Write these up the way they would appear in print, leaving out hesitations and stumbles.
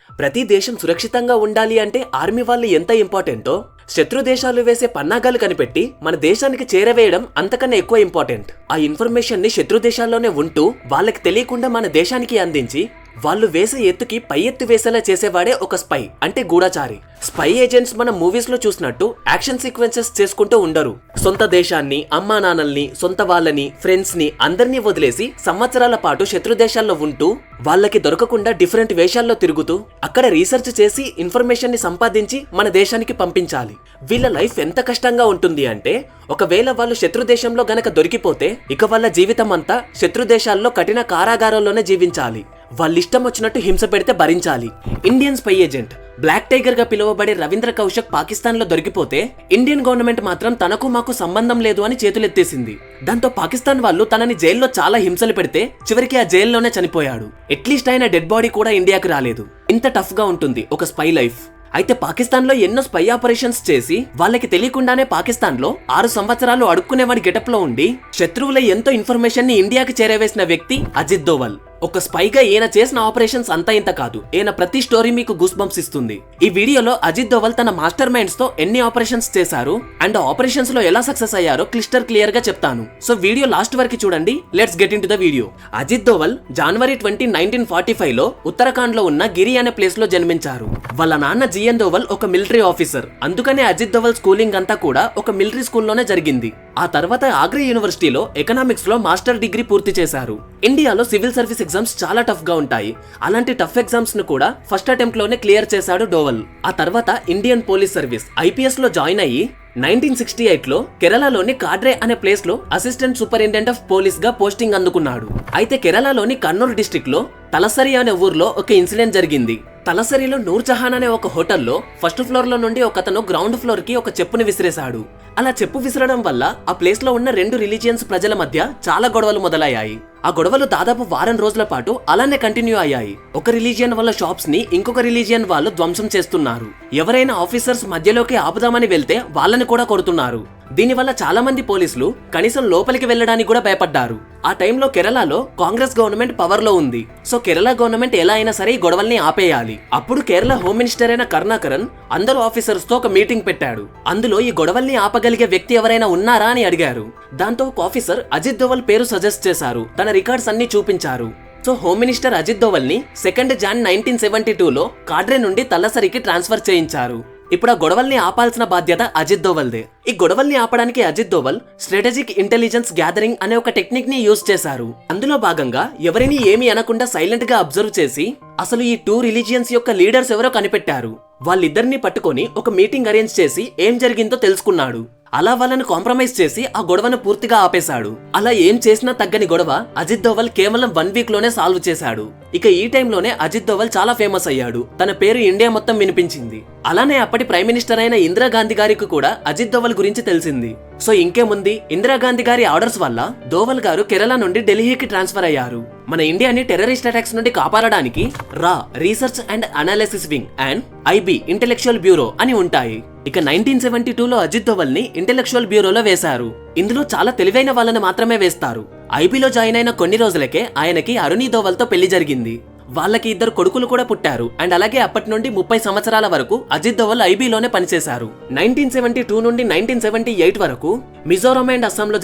ప్రతి దేశం సురక్షితంగా ఉండాలి అంటే ఆర్మీ వాళ్ళు ఎంత ఇంపార్టెంటో శత్రు దేశాలు వేసే పన్నాగాలు కనిపెట్టి మన దేశానికి చేరవేయడం అంతకన్నా ఎక్కువ ఇంపార్టెంట్. ఆ ఇన్ఫర్మేషన్ ని శత్రు దేశాల్లోనే ఉంటూ వాళ్ళకి తెలియకుండా మన దేశానికి అందించి వాళ్ళు వేసే ఎత్తుకి పై ఎత్తు వేసేలా చేసేవాడే ఒక స్పై అంటే గూఢచారి. స్పై ఏజెంట్స్ మన మూవీస్ లో చూసినట్టు యాక్షన్ సీక్వెన్సెస్ చేసుకుంటూ ఉండరు. సొంత దేశాన్ని, అమ్మా నాన్నల్ని, సొంత వాళ్ళని, ఫ్రెండ్స్ ని అందరినీ వదిలేసి సంవత్సరాల పాటు శత్రు దేశాల్లో ఉంటూ వాళ్ళకి దొరకకుండా డిఫరెంట్ వేషాల్లో తిరుగుతూ అక్కడ రీసెర్చ్ చేసి ఇన్ఫర్మేషన్ ని సంపాదించి మన దేశానికి పంపించాలి. వీళ్ళ లైఫ్ ఎంత కష్టంగా ఉంటుంది అంటే ఒకవేళ వాళ్ళు శత్రు దేశంలో గనక దొరికిపోతే ఇక వాళ్ళ జీవితం అంతా శత్రు దేశాల్లో కఠిన కారాగారంలోనే జీవించాలి. వాళ్ళిష్టం వచ్చినట్టు హింస పెడితే భరించాలి. Indian spy agent black tiger గా పిలువబడే రవీంద్ర కౌశక్ పాకిస్తాన్ లో దొరికిపోతే ఇండియన్ గవర్నమెంట్ మాత్రం తనకు మాకు సంబంధం లేదు అని చేతులెత్తేసింది. దాంతో పాకిస్తాన్ వాళ్ళు తనని జైల్లో చాలా హింసలు పెడితే చివరికి ఆ జైల్లోనే చనిపోయాడు. అట్లీస్ట్ ఆయన డెడ్ బాడీ కూడా ఇండియాకి రాలేదు. ఇంత టఫ్ గా ఉంటుంది ఒక స్పై లైఫ్. అయితే పాకిస్తాన్ లో ఎన్నో స్పై ఆపరేషన్స్ చేసి వాళ్ళకి తెలియకుండానే పాకిస్తాన్ లో 6 సంవత్సరాలు అడుక్కునేవాడి గెటప్ లో ఉండి శత్రువుల ఎంతో ఇన్ఫర్మేషన్ ని ఇండియాకి చేరవేసిన వ్యక్తి అజిత్ దోవల్. ఒక స్పైగా ఈయన చేసిన ఆపరేషన్స్ అంతా ఇంత కాదు. ఈయన ప్రతి స్టోరీ మీకు గూస్ బంప్స్ ఇస్తుంది. ఈ వీడియోలో అజిత్ దోవల్ తన మాస్టర్ మైండ్స్ తో ఎన్ని ఆపరేషన్స్ చేశారు అండ్ ఆపరేషన్స్ లో ఎలా సక్సెస్ అయ్యారో క్లియర్ గా చెప్తాను. సో వీడియో లాస్ట్ వరకు చూడండి. Let's get into the video. Ajit Doval జనవరి 20, 1945 లో ఉత్తరాఖండ్ లో ఉన్న గిరి అనే ప్లేస్ లో జన్మించారు. వాళ్ళ నాన్న జిఎన్ దోవల్ ఒక మిలిటరీ ఆఫీసర్. అందుకనే అజిత్ దోవల్ స్కూలింగ్ అంతా కూడా ఒక మిలిటరీ స్కూల్లోనే జరిగింది. ఆ తర్వాత ఆగ్రా యూనివర్సిటీలో ఎకనామిక్స్ లో మాస్టర్ డిగ్రీ పూర్తి చేశారు. ఇండియాలో సివిల్ సర్వీస్ ఎగ్జామ్స్ చాలా టఫ్ గా ఉంటాయి. అలాంటి టఫ్ ఎగ్జామ్స్ ను కూడా ఫస్ట్ అటెంప్ట్ లోనే క్లియర్ చేశాడు డోవల్. ఆ తర్వాత ఇండియన్ పోలీస్ సర్వీస్ ఐపీఎస్ లో జాయిన్ అయ్యి 1968 లో కేరళలోని కాడ్రే అనే ప్లేస్ లో అసిస్టెంట్ సూపరింటెండెంట్ ఆఫ్ పోలీస్ గా పోస్టింగ్ అందుకున్నాడు. అయితే కేరళలోని కన్నూర్ డిస్ట్రిక్ట్ లో తలసరి అనే ఊర్లో ఒక ఇన్సిడెంట్ జరిగింది. తలసరిలో నూర్జహాన్ అనే ఒక హోటల్లో ఫస్ట్ ఫ్లోర్ లో నుండి ఒకతను గ్రౌండ్ ఫ్లోర్ కి ఒక చెప్పుని విసిరేశాడు. అలా చెప్పు విసరడం వల్ల ఆ ప్లేస్ లో ఉన్న 2 రిలీజియన్స్ ప్రజల మధ్య చాలా గొడవలు మొదలయ్యాయి. ఆ గొడవలు దాదాపు వారం రోజుల పాటు అలానే కంటిన్యూ అయ్యాయి. ఒక రిలీజియన్ వాళ్ళ షాప్స్ ని ఇంకొక రిలీజియన్ వాళ్ళు ధ్వంసం చేస్తున్నారు. ఎవరైనా ఆఫీసర్స్ మధ్యలోకి ఆపుదామని వెళ్తే వాళ్ళని కూడా కొడుతున్నారు. దీనివల్ల చాలా మంది పోలీసులు కనీసం లోపలికి వెళ్లడానికి కూడా భయపడ్డారు. ఆ టైంలో కేరళలో కాంగ్రెస్ గవర్నమెంట్ పవర్ లో ఉంది. సో కేరళ గవర్నమెంట్ ఎలా అయినా సరే ఈ గొడవల్ని ఆపేయాలి. అప్పుడు కేరళ హోమ్ మినిస్టర్ అయిన కరుణాకరన్ అందరూ ఆఫీసర్స్ తో ఒక మీటింగ్ పెట్టాడు. అందులో ఈ గొడవల్ని ఆపగలిగే వ్యక్తి ఎవరైనా ఉన్నారా అని అడిగారు. దాంతో ఒక ఆఫీసర్ అజిత్ దోవల్ పేరు సజెస్ట్ చేశారు. తన రికార్డ్స్ అన్ని చూపించారు. So home minister Ajit Doval ని 2 జాన్ 1972 లో కాడ్రే నుండి తలసరికి ట్రాన్స్ఫర్ చేయించారు. ఇప్పుడు ఆ గొడవల్ని ఆపాల్సిన బాధ్యత అజిత్ దోవల్దే. ఈ గొడవల్ని ఆపడానికి Ajit Doval strategic intelligence gathering అనే ఒక టెక్నిక్ ని యూజ్ చేశారు. అందులో భాగంగా ఎవరిని ఏమీ అనకుండా సైలెంట్ గా అబ్జర్వ్ చేసి అసలు ఈ 2 రిలీజియన్స్ యొక్క లీడర్స్ ఎవరో కనిపెట్టారు. వాళ్ళిద్దరిని పట్టుకొని ఒక మీటింగ్ అరేంజ్ చేసి ఏం జరిగిందో తెలుసుకున్నాడు. అలా వాళ్ళని కాంప్రమైజ్ చేసి ఆ గొడవను పూర్తిగా ఆపేశాడు. అలా ఏం చేసినా తగ్గని గొడవ అజిత్ దోవల్ కేవలం 1 వీక్ లోనే సాల్వ్ చేశాడు. ఇక ఈ టైంలోనే అజిత్ దోవల్ చాలా ఫేమస్ అయ్యాడు. తన పేరు ఇండియా మొత్తం వినిపించింది. అలానే అప్పటి ప్రైమ్ మినిస్టర్ అయిన ఇందిరాగాంధీ గారికి కూడా అజిత్ దోవల్ గురించి తెలిసింది. సో ఇంకేముంది, ఇందిరాగాంధీ గారి ఆర్డర్స్ వల్ల దోవల్ గారు కేరళ నుండి ఢిల్లీకి ట్రాన్స్ఫర్ అయ్యారు. మన ఇండియాని టెర్రరిస్ట్ అటాక్స్ నుండి కాపాడడానికి రా research and analysis wing and IB intellectual bureau అని ఉంటాయి. ఇక 1972 లో అజిత్ దోవల్ ని ఇంటెలెక్చువల్ బ్యూరోలో వేశారు. ఇందులో చాలా తెలివైన వాళ్ళని మాత్రమే వేస్తారు. ఐబీలో జాయిన్ అయిన కొన్ని రోజులకే ఆయనకి అరుణి దోవల్ తో పెళ్లి జరిగింది. వాళ్ళకి 2 కొడుకులు కూడా పుట్టారు. అండ్ అలాగే అప్పటి నుండి 30 సంవత్సరాల వరకు అజిత్ దోవల్ ఐబీలోనే పనిచేశారు. 1972 నుండి 1978 వరకు మిజోరాం అండ్ అస్సాంలో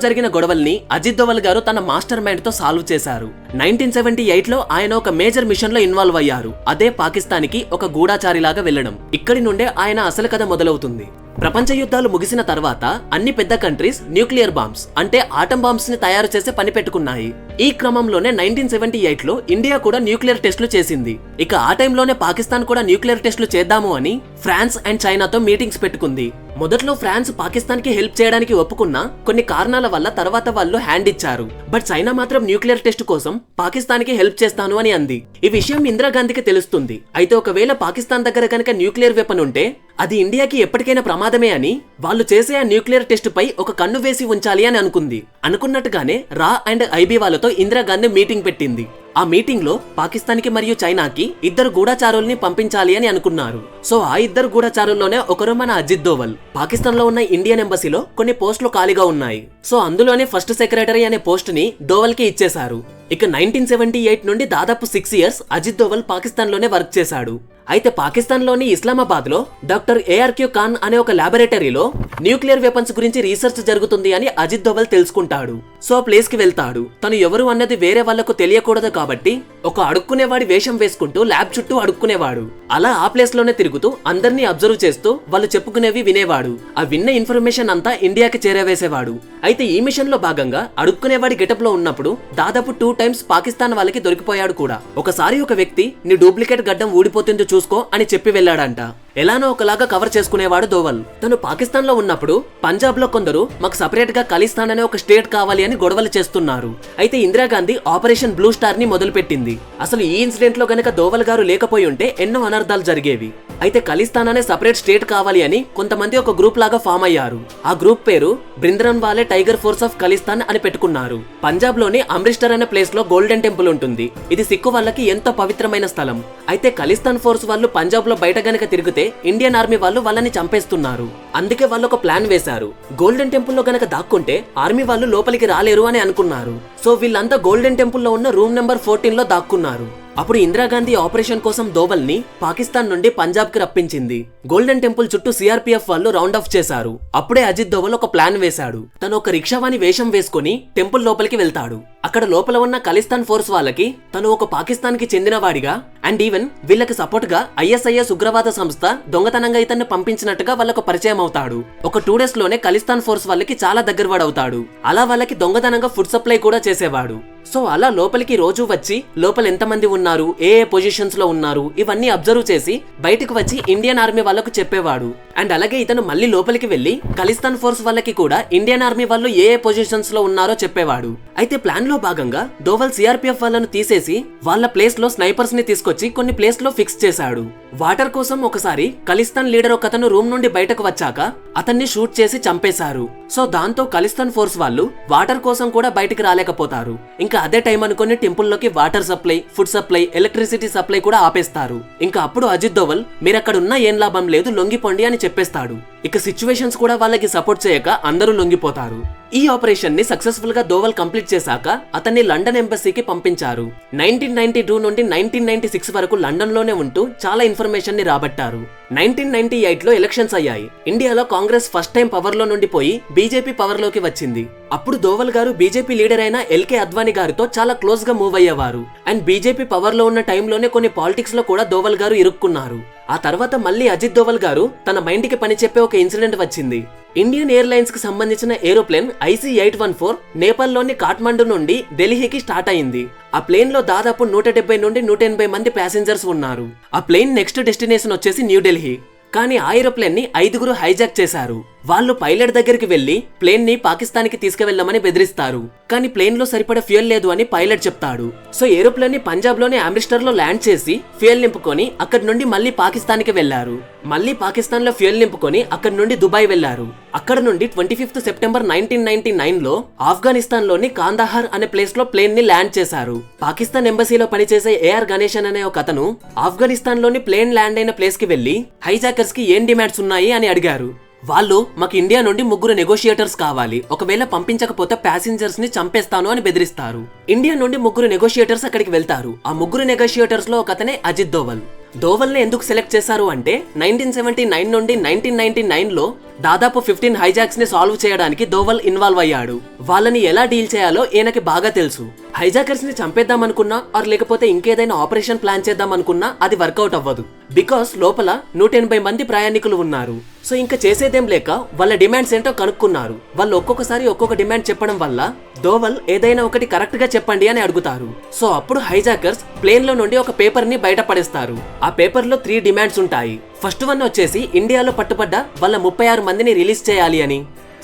జరిగిన గొడవల్ని అజిత్ దోవల్ గారు తన మాస్టర్ మైండ్ తో సాల్వ్ చేశారు. 1978 లో ఆయన ఒక మేజర్ మిషన్ లో ఇన్వాల్వ్ అయ్యారు. అదే పాకిస్తాన్ కి ఒక గూఢచారిలాగా వెళ్లడం. ఇక్కడి నుండే ఆయన అసలు కథ మొదలవుతుంది. ప్రపంచ యుద్ధాలు ముగిసిన తర్వాత అన్ని పెద్ద కంట్రీస్ న్యూక్లియర్ బాంబ్స్ అంటే ఆటం బాంబ్స్ ని తయారు చేసే పని పెట్టుకున్నాయి. ఈ క్రమంలోనే 1978 లో ఇండియా కూడా న్యూక్లియర్ టెస్టులు చేసింది. ఇక ఆ టైంలోనే పాకిస్తాన్ కూడా న్యూక్లియర్ టెస్టులు చేద్దాము అని ఫ్రాన్స్ అండ్ చైనాతో మీటింగ్స్ పెట్టుకుంది. మొదట్లో ఫ్రాన్స్ పాకిస్తాన్ కి హెల్ప్ చేయడానికి ఒప్పుకున్నా కొన్ని కారణాల వల్ల తర్వాత వాళ్ళు హ్యాండ్ ఇచ్చారు. బట్ చైనా మాత్రం న్యూక్లియర్ టెస్ట్ కోసం పాకిస్తాన్ కి హెల్ప్ చేస్తాను అని అంది. ఈ విషయం ఇందిరాగాంధీకి తెలుస్తుంది. అయితే ఒకవేళ పాకిస్తాన్ దగ్గర కనుక న్యూక్లియర్ వెపన్ ఉంటే అది ఇండియాకి ఎప్పటికైనా ప్రమాదమే అని వాళ్ళు చేసే ఆ న్యూక్లియర్ టెస్ట్ పై ఒక కన్ను వేసి ఉంచాలి అని అనుకుంది. అనుకున్నట్టుగానే రా అండ్ ఐబీ వాళ్ళతో ఇందిరాగాంధీ మీటింగ్ పెట్టింది. ఆ మీటింగ్ లో పాకిస్తాన్ కి మరియు చైనాకి ఇద్దరు గూఢచారుల్ని పంపించాలి అని అనుకున్నారు. సో ఆ ఇద్దరు గూఢచారుల్లోనే ఒకరు మన అజిత్ దోవల్. పాకిస్తాన్ లో ఉన్న ఇండియన్ ఎంబసీలో కొన్ని పోస్టులు ఖాళీగా ఉన్నాయి. సో అందులోనే ఫస్ట్ సెక్రటరీ అనే పోస్ట్ ని దోవల్ కి ఇచ్చేశారు. ఇక 1978 నుండి దాదాపు 6 ఇయర్స్ అజిత్ దోవల్ పాకిస్తాన్ లోనే వర్క్ చేశాడు. అయితే పాకిస్తాన్ లోని ఇస్లామాబాద్ లో డాక్టర్ ఏఆర్క్యూ ఖాన్ అనే ఒక ల్యాబొరేటరీలో న్యూక్లియర్ వెపన్స్ గురించి రీసెర్చ్ జరుగుతుంది అని అజిత్ దోవల్ తెలుసుకుంటాడు. సో ఆ ప్లేస్ కి వెళ్తాడు. తను ఎవరు అన్నది వేరే వాళ్లకు తెలియకూడదు కాబట్టి ఒక అడుక్కునేవాడి వేషం వేసుకుంటూ ల్యాబ్ చుట్టూ అడుక్కునేవాడు. అలా ఆ ప్లేస్ లోనే తిరుగుతూ అందరినీ అబ్జర్వ్ చేస్తూ వాళ్ళు చెప్పుకునేవి వినేవాడు. ఆ విన్న ఇన్ఫర్మేషన్ అంతా ఇండియాకి చేరవేసేవాడు. అయితే ఈ మిషన్ లో భాగంగా అడుక్కునేవాడి గెటప్ లో ఉన్నప్పుడు దాదాపు 2 టైమ్స్ పాకిస్తాన్ వాళ్ళకి దొరికిపోయాడు కూడా. ఒకసారి ఒక వ్యక్తి నీ డూప్లికేట్ గడ్డం ఊడిపోతుందో చూసుకో అని చెప్పి వెళ్ళాడంట. ఎలానో ఒకలాగా కవర్ చేసుకునేవాడు దోవల్. తను పాకిస్తాన్ లో ఉన్నప్పుడు పంజాబ్ లో కొందరు మాకు సపరేట్ గా ఖలిస్తాన్ అనే ఒక స్టేట్ కావాలి అని గొడవలు చేస్తున్నారు. అయితే ఇందిరాగాంధీ ఆపరేషన్ బ్లూ స్టార్ ని మొదలు పెట్టింది. అసలు ఈ ఇన్సిడెంట్ లో గనక దోవల్ గారు లేకపోయి ఉంటే ఎన్నో అనర్థాలు జరిగేవి. అయితే ఖలిస్తాన్ అనే సపరేట్ స్టేట్ కావాలి అని కొంతమంది ఒక గ్రూప్ లాగా ఫామ్ అయ్యారు. ఆ గ్రూప్ పేరు బ్రింద్రన్వాలే టైగర్ ఫోర్స్ ఆఫ్ ఖలిస్తాన్ అని పెట్టుకున్నారు. పంజాబ్ లోని అమృత్సర్ అనే ప్లేస్ లో గోల్డెన్ టెంపుల్ ఉంటుంది. ఇది సిక్కు వాళ్ళకి ఎంతో పవిత్రమైన స్థలం. అయితే ఖలిస్తాన్ ఫోర్స్ వాళ్ళు పంజాబ్ లో బయట గనక తిరిగితే ఇండియన్ ఆర్మీ వాళ్ళు వాళ్ళని చంపేస్తున్నారు. అందుకే వాళ్ళు ఒక ప్లాన్ వేశారు. గోల్డెన్ టెంపుల్ లో గనక దాక్కుంటే ఆర్మీ వాళ్ళు లోపలికి రాలేరు అని అనుకున్నారు. సో వీళ్ళంతా గోల్డెన్ టెంపుల్ లో ఉన్న రూమ్ నెంబర్ 14 లో దాక్కున్నారు. అప్పుడు ఇందిరాగాంధీ ఆపరేషన్ కోసం దోవల్ ని పాకిస్తాన్ నుండి పంజాబ్ కి రప్పించింది. గోల్డెన్ టెంపుల్ చుట్టూ సిఆర్పిఎఫ్ వాళ్ళు రౌండ్ ఆఫ్ చేశారు. అప్పుడే అజిత్ దోవల్ ఒక ప్లాన్ వేశాడు. తను ఒక రిక్షావాని వేషం వేసుకుని టెంపుల్ లోపలికి వెళ్తాడు. అక్కడ లోపల ఉన్న ఖలిస్తాన్ ఫోర్స్ వాళ్ళకి తను ఒక పాకిస్తాన్ కి చెందిన వాడిగా అండ్ ఈవెన్ వీళ్ళకి సపోర్ట్ గా ఐఎస్ఐఎస్ ఉగ్రవాద సంస్థ దొంగతనంగా ఇతన్ని పంపించినట్టుగా వాళ్ళకు పరిచయం అవుతాడు. ఒక 2 డేస్ లోనే ఖలిస్తాన్ ఫోర్స్ వాళ్ళకి చాలా దగ్గరవాడవుతాడు. అలా వాళ్ళకి దొంగతనంగా ఫుడ్ సప్లై కూడా చేసేవాడు. సో అలా లోపలికి రోజు వచ్చి లోపల ఎంతమంది ఉన్నారు, ఏ పొజిషన్స్ లో ఉన్నారు ఇవన్నీ అబ్జర్వ్ చేసి బయటకు వచ్చి ఇండియన్ ఆర్మీ వాళ్ళకు చెప్పేవాడు. అండ్ అలాగే ఇతను మళ్ళీ లోపలికి వెళ్లి ఖలిస్తాన్ ఫోర్స్ వాళ్ళకి కూడా ఇండియన్ ఆర్మీ వాళ్ళు ఏ పొజిషన్స్ లో ఉన్నారో చెప్పేవాడు. అయితే ప్లాన్ లో భాగంగా దోవల్ సిఆర్పిఎఫ్ వాళ్ళను తీసేసి వాళ్ళ ప్లేస్ లో స్నైపర్స్ ని తీసుకొచ్చి కొన్ని ప్లేస్ లో ఫిక్స్ చేశాడు. వాటర్ కోసం ఒకసారి ఖలిస్తాన్ లీడర్ ఒక అతను రూమ్ నుండి బయటకు వచ్చాక అతన్ని షూట్ చేసి చంపేశారు. సో దాంతో ఖలిస్తాన్ ఫోర్స్ వాళ్ళు వాటర్ కోసం కూడా బయటికి రాలేకపోతారు. ఇంకా అదే టైం అనుకుని టెంపుల్ లోకి water supply, food supply, electricity supply కూడా ఆపేస్తారు. ఇంకా అప్పుడు అజిత్ దోవల్ మీరక్కడ ఉన్న ఏం లాభం లేదు లొంగిపోండి అని చెప్పేస్తాడు. ఇక సిచ్యువేషన్స్ కూడా వాళ్ళకి సపోర్ట్ చేయక అందరూ లొంగిపోతారు. ఈ ఆపరేషన్ ని సక్సెస్ఫుల్ గా దోవల్ కంప్లీట్ చేశాక అతన్ని లండన్ ఎంబసీకి పంపించారు. 1992 నుండి 1996 వరకు లండన్ లోనే ఉంటూ చాలా ఇన్ఫర్మేషన్ ని రాబట్టారు. 1998 లో ఎలక్షన్స్ అయ్యాయి. ఇండియాలో కాంగ్రెస్ ఫస్ట్ టైం పవర్ లో నుండి పోయి బీజేపీ పవర్ లోకి వచ్చింది. అప్పుడు దోవల్ గారు బీజేపీ లీడర్ అయిన ఎల్కే అద్వానీ గారితో చాలా క్లోజ్ గా మూవ్ అయ్యేవారు. అండ్ బీజేపీ పవర్ లో ఉన్న టైంలోనే కొన్ని పాలిటిక్స్ లో కూడా దోవల్ గారు ఇరుక్కున్నారు. ఆ తర్వాత మళ్ళీ అజిత్ దోవల్ గారు తన మైండ్ కి పని చెప్పే ఒక ఇన్సిడెంట్ వచ్చింది. ఇండియన్ ఎయిర్లైన్స్ కి సంబంధించిన ఏరోప్లేన్ IC-814 నేపాల్ లోని కాఠ్మండు నుండి ఢిల్లీకి స్టార్ట్ అయింది. ఆ ప్లేన్ లో దాదాపు 170 నుండి 180 మంది ప్యాసింజర్స్ ఉన్నారు. ఆ ప్లేన్ నెక్స్ట్ డెస్టినేషన్ వచ్చేసి న్యూఢిల్లీ. కానీ ఆ ఏరోప్లేన్ ని 5గురు హైజాక్ చేశారు. వాళ్ళు పైలట్ దగ్గరికి వెళ్లి ప్లేన్ ని పాకిస్తాన్ కి తీసుకువెళ్లమని బెదిరిస్తారు. కానీ ప్లేన్ లో సరిపడా ఫ్యూయల్ లేదు అని పైలట్ చెప్తాడు. సో ఏరోప్లేన్ ని పంజాబ్ లోని అమృత్సర్ లో ల్యాండ్ చేసి ఫ్యూయల్ నింపుకొని అక్కడి నుండి మళ్ళీ పాకిస్తాన్ కి వెళ్లారు. మళ్ళీ పాకిస్తాన్ లో ఫ్యూయల్ నింపుకొని అక్కడి నుండి దుబాయ్ వెళ్లారు. అక్కడ నుండి 25 సెప్టెంబర్ 1999 లో ఆఫ్ఘనిస్తాన్ లోని కాందహార్ అనే ప్లేస్ లో ప్లేన్ ని ల్యాండ్ చేశారు. పాకిస్తాన్ ఎంబసీలో పనిచేసే ఏఆర్ గణేషన్ అనే ఒక అతను ఆఫ్ఘనిస్తాన్ లోని ప్లేన్ ల్యాండ్ అయిన ప్లేస్ కి వెళ్లి హైజాకర్స్ కి ఏం డిమాండ్స్ ఉన్నాయి అని అడిగారు. వాళ్ళు మాకు ఇండియా నుండి 3 నెగోషియేటర్స్ కావాలి, ఒకవేళ పంపించకపోతే ప్యాసింజర్స్ ని చంపేస్తాను అని బెదిరిస్తారు. ఇండియా నుండి 3 నెగోషియేటర్స్ అక్కడికి వెళ్తారు. ఆ 3 నెగోషియేటర్స్ లో ఒకతనే అజిత్ దోవల్. దోవల్ ని ఎందుకు సెలెక్ట్ చేశారు అంటే 1979 నుండి 1999 లో దాదాపు 15 హైజాక్స్ ని సాల్వ్ చేయడానికి దోవల్ ఇన్వాల్వ్ అయ్యాడు. వాళ్ళని ఎలా డీల్ చేయాలో ఈయనకి బాగా తెలుసు. హైజాకర్స్ ని చంపేద్దాం అనుకున్నా ఆర్ లేకపోతే ఇంకేదైనా ఆపరేషన్ ప్లాన్ చేద్దాం అనుకున్నా అది వర్కౌట్ అవ్వదు. బికాస్ లోపల 180 మంది ప్రయాణికులు ఉన్నారు. సో ఇంకా చేసేదేం లేక వాళ్ళ డిమాండ్స్ ఏంటో కనుక్కున్నారు. వాళ్ళు ఒక్కొక్కసారి ఒక్కొక్క డిమాండ్ చెప్పడం వల్ల దోవల్ ఏదైనా ఒకటి కరెక్ట్ గా చెప్పండి అని అడుగుతారు. సో అప్పుడు హైజాకర్స్ ప్లేన్ లో నుండి ఒక పేపర్ ని బయట పడేస్తారు. ఆ పేపర్ లో 3 డిమాండ్స్ ఉంటాయి. ఫస్ట్ వన్ వచ్చేసి ఇండియాలో పట్టుబడ్డ వాళ్ళ 36 మందిని రిలీజ్ చేయాలి అని.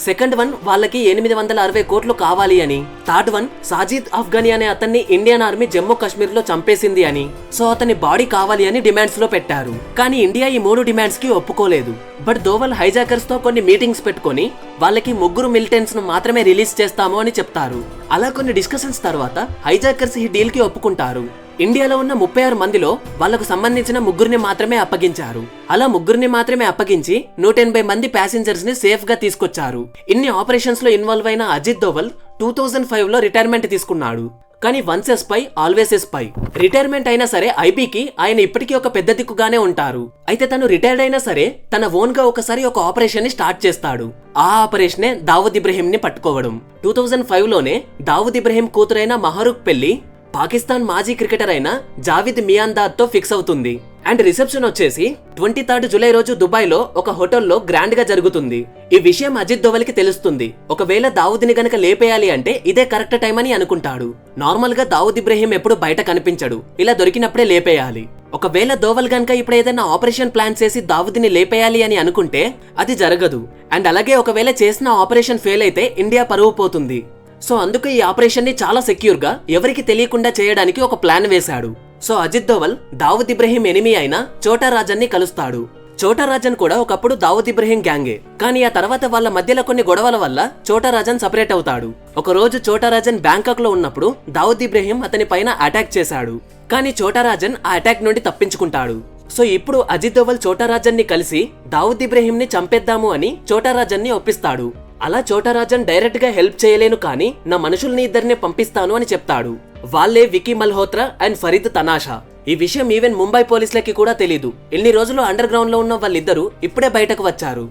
సెకండ్ వన్ వాళ్ళకి 860 కోట్లు కావాలి అని. థర్డ్ వన్ సాజిద్ అఫ్ఘనీ అనే అతన్ని ఇండియన్ ఆర్మీ జమ్మూ కాశ్మీర్ లో చంపేసింది అని. సో అతని బాడీ కావాలి అని డిమాండ్స్ లో పెట్టారు. కానీ ఇండియా ఈ 3 డిమాండ్స్ కి ఒప్పుకోలేదు. బట్ దోవల్ హైజాకర్స్ తో కొన్ని మీటింగ్స్ పెట్టుకొని వాళ్ళకి 3 మిలిటెంట్స్ ను మాత్రమే రిలీజ్ చేస్తాము అని చెప్తారు. అలా కొన్ని డిస్కషన్స్ తర్వాత హైజాకర్స్ ఈ డీల్ కి ఒప్పుకుంటారు. ఇండియాలో ఉన్న 36 మందిలో వాళ్లకు సంబంధించిన 3 మాత్రమే అప్పగించారు. అలా 3 మాత్రమే అప్పగించి 180 మంది ప్యాసింజర్స్ ని సేఫ్ గా తీసుకొచ్చారు. ఇన్ని ఆపరేషన్స్ లో ఇన్వాల్వ్ అయిన అజిత్ దోవల్ 2005 లో రిటైర్మెంట్ తీసుకున్నాడు. కానీ once a spy always a spy. Retirement అయినా సరే ఐబీకి ఆయన ఇప్పటికీ ఒక పెద్ద దిక్కుగానే ఉంటారు. అయితే తను రిటైర్డ్ అయినా సరే తన ఓన్ గా ఒకసారి ఒక ఆపరేషన్ ని స్టార్ట్ చేస్తాడు. ఆ ఆపరేషనే దావుద్ ఇబ్రహీం ని పట్టుకోవడం. 2005 లోనే దావుద్ ఇబ్రహీం కూతురైన మహరూక్ పెళ్లి పాకిస్తాన్ మాజీ క్రికెటర్ అయిన జావిద్ మియాందాద్ తో ఫిక్స్ అవుతుంది. అండ్ రిసెప్షన్ వచ్చేసి 23 జూలై రోజు దుబాయ్ లో ఒక హోటల్లో గ్రాండ్ గా జరుగుతుంది. ఈ విషయం అజిత్ దోవల్ కి తెలుస్తుంది. ఒకవేళ దావుద్ ని గనక లేపేయాలి అంటే ఇదే కరెక్ట్ టైం అని అనుకుంటాడు. నార్మల్ గా దావుద్ ఇబ్రహీం ఎప్పుడు బయట కనిపించడు, ఇలా దొరికినప్పుడే లేపేయాలి. ఒకవేళ దోవల్ గనక ఇప్పుడు ఏదైనా ఆపరేషన్ ప్లాన్ చేసి దావుద్ ని లేపేయాలి అని అనుకుంటే అది జరగదు. అండ్ అలాగే ఒకవేళ చేసిన ఆపరేషన్ ఫెయిల్ అయితే ఇండియా పరువు పోతుంది. సో అందుకే ఈ ఆపరేషన్ ని చాలా సెక్యూర్ గా ఎవరికి తెలియకుండా చేయడానికి ఒక ప్లాన్ వేశాడు. సో అజిత్ దోవల్ దావుద్ ఇబ్రహీం ఎనిమీ అయిన చోటా రాజన్ ని కలుస్తాడు. చోటా రాజన్ కూడా ఒకప్పుడు దావుద్ ఇబ్రహీం గ్యాంగే. కానీ ఆ తర్వాత వాళ్ళ మధ్యలో కొన్ని గొడవల వల్ల చోటా రాజన్ సపరేట్ అవుతాడు. ఒక రోజు చోటా రాజన్ బ్యాంకాక్ లో ఉన్నప్పుడు దావుద్ ఇబ్రహీం అతని పైన అటాక్ చేశాడు. కానీ చోటా రాజన్ ఆ అటాక్ నుండి తప్పించుకుంటాడు. సో ఇప్పుడు అజిత్ దోవల్ చోటా రాజన్ ని కలిసి దావుద్ ఇబ్రహీం ని చంపేద్దాము అని చోటా రాజన్ ని ఒప్పిస్తాడు. అలా చోటా రాజన్ డైరెక్ట్ గా హెల్ప్ చేయలేను, కానీ నా మనుషుల్ని ఇద్దరిని పంపిస్తాను అని చెప్తాడు. వాళ్ళే వికీ మల్హోత్రా అండ్ ఫరీద్ తనాషా. ఈ విషయం ఈవెన్ ముంబై పోలీసులకి కూడా తెలీదు. ఇన్ని రోజులు అండర్ గ్రౌండ్ లో ఉన్న వాళ్ళిద్దరూ ఇప్పుడే బయటకు వచ్చారు.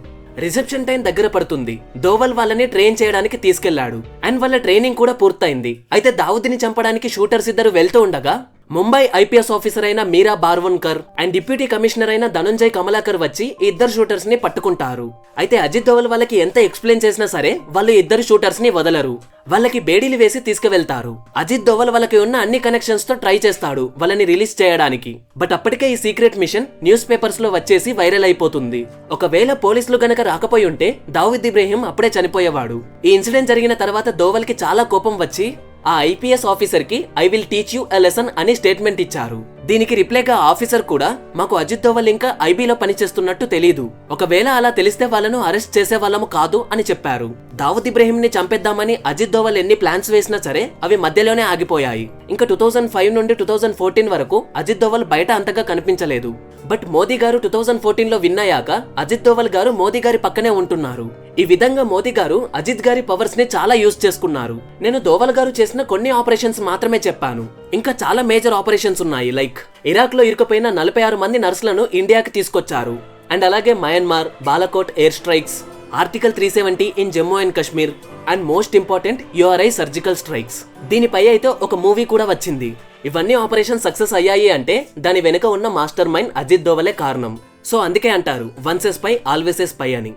రిసెప్షన్ టైం దగ్గర పడుతుంది. దోవల్ వాళ్ళని ట్రైన్ చేయడానికి తీసుకెళ్లాడు. అండ్ వాళ్ళ ట్రైనింగ్ కూడా పూర్తయింది. అయితే దావుద్ ని చంపడానికి షూటర్స్ ఇద్దరు వెళ్తూ ఉండగా ముంబై ఐపీఎస్ ఆఫీసర్ అయిన మీరా బార్వన్కర్ అండ్ డిప్యూటీ కమిషనర్ అయిన ధనుంజయ్ కమలాకర్ వచ్చి ఈ ఇద్దరు షూటర్స్ ని పట్టుకుంటారు. అయితే అజిత్ దోవల్ వాళ్ళకి ఎంత ఎక్స్ప్లెయిన్ చేసినా సరే వాళ్ళు ఇద్దరు షూటర్స్ ని వదలరు. వాళ్ళకి బేడీలు వేసి తీసుకువెళ్తారు. అజిత్ దోవల్ వాళ్ళకి ఉన్న అన్ని కనెక్షన్స్ తో ట్రై చేస్తాడు వాళ్ళని రిలీజ్ చేయడానికి. బట్ అప్పటికే ఈ సీక్రెట్ మిషన్ న్యూస్ పేపర్స్ లో వచ్చేసి వైరల్ అయిపోతుంది. ఒకవేళ పోలీసులు గనక రాకపోయి ఉంటే దావుద్ ఇబ్రహీం అప్పుడే చనిపోయేవాడు. ఈ ఇన్సిడెంట్ జరిగిన తర్వాత దోవల్ కి చాలా కోపం వచ్చి ఆ ఐపీఎస్ ఆఫీసర్ కి I will teach you a lesson అని స్టేట్మెంట్ ఇచ్చారు. దీనికి రిప్లైగా ఆఫీసర్ కూడా మాకు అజిత్ దోవల్ ఇంకా ఐబీలో పనిచేస్తున్నట్టు తెలీదు, ఒకవేళ అలా తెలిస్తే వాళ్ళను అరెస్ట్ చేసే వాళ్ళము కాదు అని చెప్పారు. దావుద్ ఇబ్రహీం ని చంపేద్దామని అజిత్ దోవల్ ఎన్ని ప్లాన్స్ వేసినా సరే అవి మధ్యలోనే ఆగిపోయాయి. ఇంకా 2005 నుండి 2014 వరకు అజిత్ దోవల్ బయట అంతగా కనిపించలేదు. బట్ మోదీ గారు 2014 లో విన్ అయ్యాక అజిత్ దోవల్ గారు మోదీ గారి పక్కనే ఉంటున్నారు. ఈ విధంగా మోదీ గారు అజిత్ గారి పవర్స్ ని చాలా యూజ్ చేసుకున్నారు. నేను దోవల్ గారు చేసిన కొన్ని ఆపరేషన్స్ మాత్రమే చెప్పాను. ఇంకా చాలా మేజర్ ఆపరేషన్స్ ఉన్నాయి. లైక్ ఇరాక్ లో ఇరుకుపోయిన 46 మంది నర్సులను ఇండియాకి తీసుకొచ్చారు. అండ్ అలాగే Myanmar, Balakot air strikes, article 370 in Jammu and Kashmir, and most important URI surgical strikes. దీనిపై అయితే ఒక మూవీ కూడా వచ్చింది. ఇవన్నీ ఆపరేషన్ సక్సెస్ అయ్యాయి అంటే దాని వెనుక ఉన్న మాస్టర్ మైండ్ అజిత్ దోవలే కారణం. సో అందుకే అంటారు once a spy always a spy అని.